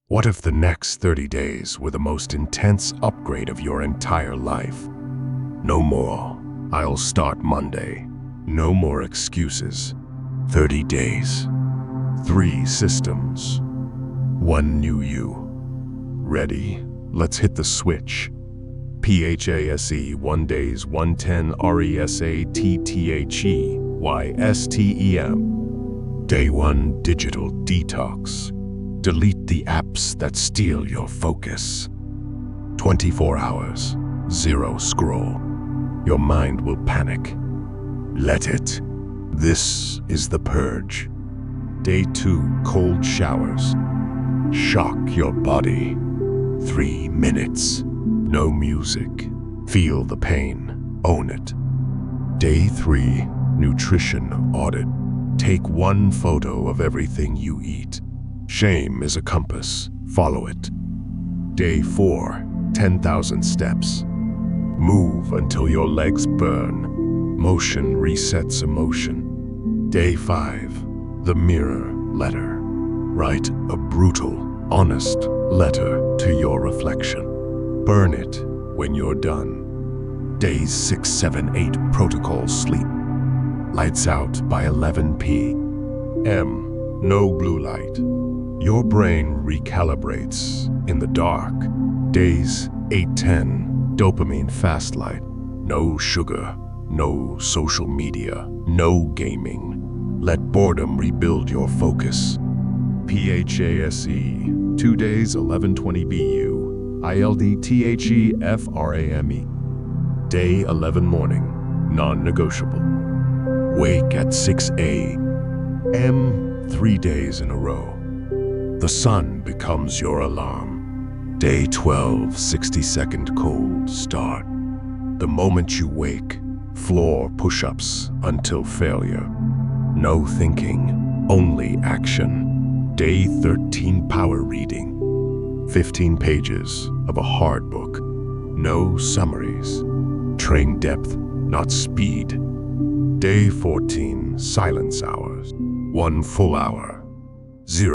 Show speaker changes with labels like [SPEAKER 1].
[SPEAKER 1] What if the next 30 days were the most intense upgrade of your entire life? No more, "I'll start Monday." No more excuses. 30 days. 3 systems. 1 new you. Ready? Let's hit the switch. PHASE 1 days 110 RESATTHEYSTEM. Day 1 digital detox. Delete the apps that steal your focus. 24 hours, 0 scroll. Your mind will panic. Let it. This is the purge. Day 2 cold showers. Shock your body. 3 minutes. No music. Feel the pain. Own it. Day 3 nutrition audit. Take 1 photo of everything you eat. Shame is a compass. Follow it. Day 4 10,000 steps. Move until your legs burn. Motion resets emotion. Day 5 the mirror letter. Write a brutal, honest letter to your reflection. Burn it when you're done. Days 6, 7, 8 protocol sleep. Lights out by 11 p.m. No blue light. Your brain recalibrates in the dark. Days 8, 10 dopamine fast light. No sugar, no social media, no gaming. Let boredom rebuild your focus. PHASE 2 days 11:20 BU. ILDTHEFRAME. Day 11 morning, non-negotiable. Wake at 6 a.m. 3 days in a row. The sun becomes your alarm. Day 12 60-second cold start. The moment you wake, floor push-ups until failure. No thinking, only action. Day 13 power reading. 15 pages of a hard book. No summaries. Train depth, not speed. Day 14 silence hours. 1 full hour. 0